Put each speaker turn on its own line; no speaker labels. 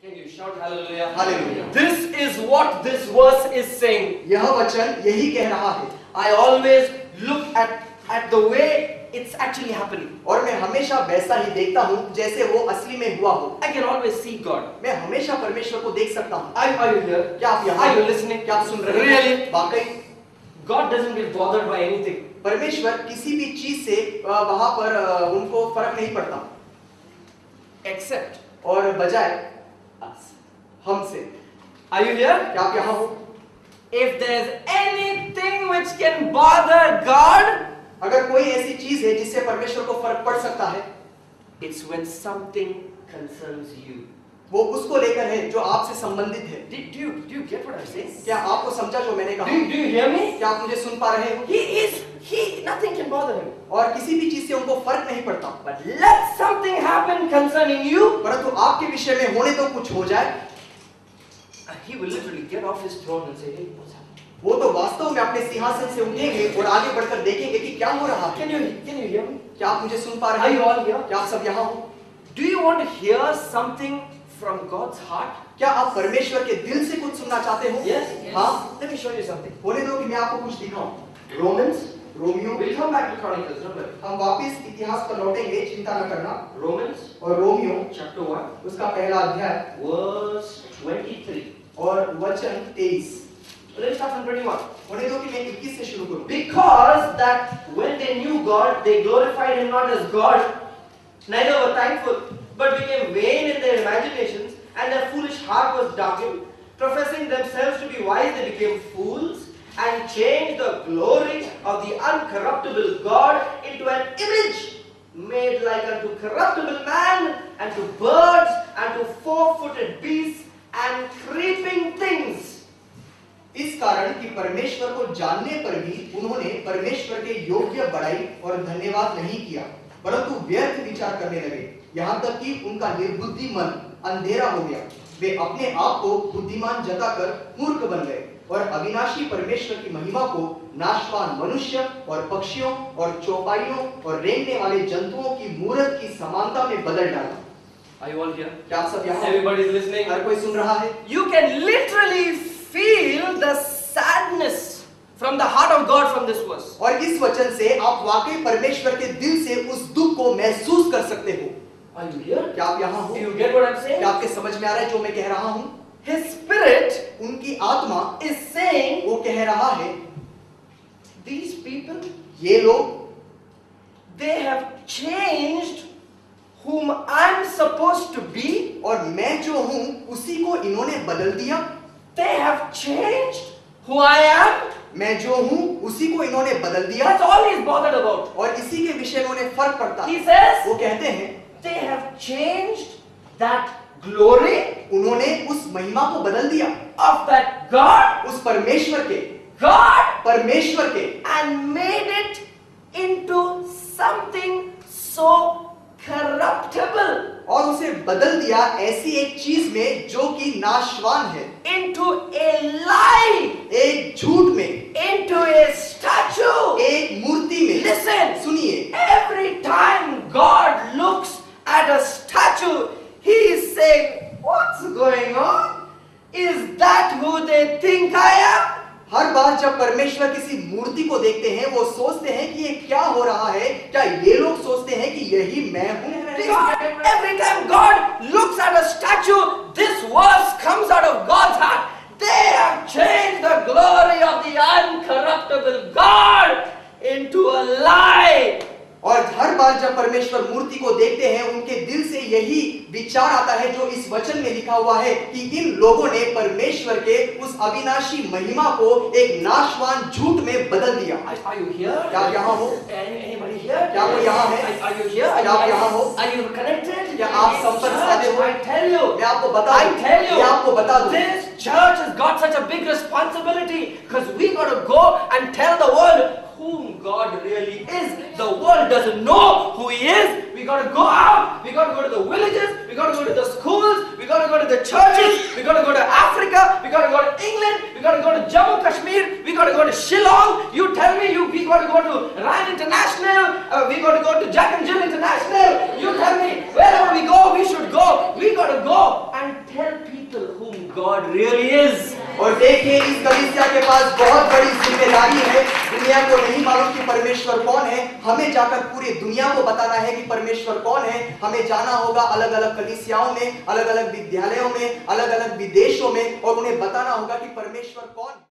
Can you shout hallelujah?
Hallelujah.
This is what this verse is saying.
यह वचन यही कह रहा है।
I always look at the way it's actually happening.
और मैं हमेशा वैसा ही देखता हूँ जैसे वो असली में हुआ हो।
I can always see God.
मैं हमेशा परमेश्वर को देख सकता हूँ।
Are you here?
क्या आप यहाँ
Are you listening?
क्या आप सुन रहे हैं?
Really?
वाकई
God doesn't get bothered by anything.
परमेश्वर किसी भी चीज से वहां पर उनको फर्क नहीं पड़ता,
Except
और बजाय
us.
हमसे।
Are you here?
क्या आप यहाँ हो?
If there's anything which can bother God,
अगर कोई ऐसी चीज है जिससे परमेश्वर को फर्क पड़ सकता है,
it's when something concerns you.
वो उसको लेकर है जो आपसे संबंधित है।
Do you get what I'm saying?
क्या आपको समझा जो मैंने कहा?
Do you hear me?
क्या आप मुझे सुन पा रहे हो?
Nothing can bother him.
और किसी भी चीज से उनको फर्क नहीं पड़ता,
But let something happen concerning you,
परंतु आपके विषय में होने तो कुछ हो जाए,
he will literally get off his throne and say, hey, what's happening?
वो तो वास्तव में अपने सिंहासन से उठेंगे और आगे बढ़कर देखेंगे कि क्या हो रहा है।
Can you hear me?
क्या आप मुझे सुन पा
Are
रहे
you
हो?
all here?
क्या आप सब यहाँ हो?
Do you want to hear something from God's heart?
क्या आप परमेश्वर के दिल से कुछ सुनना चाहते हो?
Yes.
हाँ।
Let me show you something.
होने दो कि मैं आपको कुछ दिखाऊं।
Romans.
Romeo,
We'll come back to Chronicles, don't worry.
हम वापस इतिहास पर लौटेंगे, चिंता न करना।
Romans
और रोमियो
chapter 1,
उसका पहला अध्याय
verse 23.
और वचन 23।
Let's start from 21.
होने दो कि मैं 21 से शुरू करूं।
Because that when they knew God, they glorified Him not as God, neither were thankful, but became vain in their imaginations, and their foolish heart was darkened. Professing themselves to be wise, they became fools, and changed the glory of the uncorruptible God into an image made like unto corruptible man, and to birds, and to four-footed beasts, and creeping things.
इस कारण कि परमेश्वर को जानने पर भी उन्होंने परमेश्वर के योग्य बड़ाई और धन्यवाद नहीं किया, परंतु व्यर्थ विचार करने लगे, यहाँ तक कि उनका निर्बुद्धि मन अंधेरा हो गया। वे अपने आप को बुद्धिमान जताकर मूर्ख बन गए और अविनाशी परमेश्वर की महिमा को नाशवान मनुष्य और पक्षियों और चौपाइयों और रेंगने वाले जंतुओं की मूर्त की समानता में बदल डाला।
Are you all here?
क्या आप सब यहाँ?
Everybody is listening.
हर कोई सुन रहा है?
You can literally feel the sadness from the heart of God from this verse.
और इस वचन से आप वाकई परमेश्वर के दिल से उस दुख को महसूस कर सकते हो।
Are you here?
क्या आप यहाँ हो?
Do you get what I'm saying?
क्या आपके समझ में आ रहा है जो मैं कह रहा हूँ?
His spirit
उनकी आत्मा
is saying,
वो कह रहा है,
these people,
ये लोग
they have changed whom I'm supposed to be.
और मैं जो हूँ उसी को इन्होंने बदल दिया।
They have changed who I am.
मैं जो हूँ उसी को इन्होंने बदल दिया।
That's all he's bothered about.
और इसी के विषय में उन्हें फर्क पड़ता।
He says,
वो कहते हैं,
they have changed that glory
उन्होंने उस महिमा को बदल दिया
of that God,
उस परमेश्वर के, परमेश्वर के,
and made it into something so corruptible,
और उसे बदल दिया ऐसी एक चीज में जो कि नाशवान है,
into a lie,
एक झूठ में,
into a statue.
एक मूर्ति में।
Listen,
सुनिए,
every time God looks at a statue, He is saying, what's going on? Is that who they think I am?
हर बार जब परमेश्वर किसी मूर्ति को देखते हैं वो सोचते हैं कि ये क्या हो रहा है, क्या ये लोग सोचते हैं कि यही मैं हूँ?
Every time God looks at a statue, this verse comes out of God's heart. They have changed the glory of the uncorruptible God into a lie.
और हर बार जब परमेश्वर मूर्ति को देखते हैं उनके दिल से यही विचार आता है जो इस वचन में लिखा हुआ है कि इन लोगों ने परमेश्वर के उस अविनाशी महिमा को एक नाशवान झूठ में बदल दिया।
Are you here?
क्या आप यहाँ हो?
Anybody here?
क्या कोई यहाँ है?
Are you here?
क्या आप यहाँ हो?
Are you connected?
क्या आप संपर्क साधे हो?
I tell you.
मैं आपको बता दूं।
I tell you.
मैं आपको बता दूं।
This church has got such a big responsibility because we got to go and tell the world whom God really is. The world doesn't know who He is. We got to go out. We got to go to the villages. We got to go to the schools. We got to go to the churches. We got to go to Africa. We got to go to England. We got to go to Jammu Kashmir. We got to go to Shillong. You tell me. We got to go to Ryan International. We got to go to Jack and Jill International. You tell me. Wherever we go, we should go. We got to go and tell God really is.
और देखिए इस कलीसिया के पास बहुत बड़ी जिम्मेदारी है। दुनिया को नहीं मालूम कि परमेश्वर कौन है, हमें जाकर पूरी दुनिया को बताना है कि परमेश्वर कौन है। हमें जाना होगा अलग अलग कलीसियाओं में, अलग अलग विद्यालयों में, अलग अलग विदेशों में, और उन्हें बताना होगा कि परमेश्वर कौन है।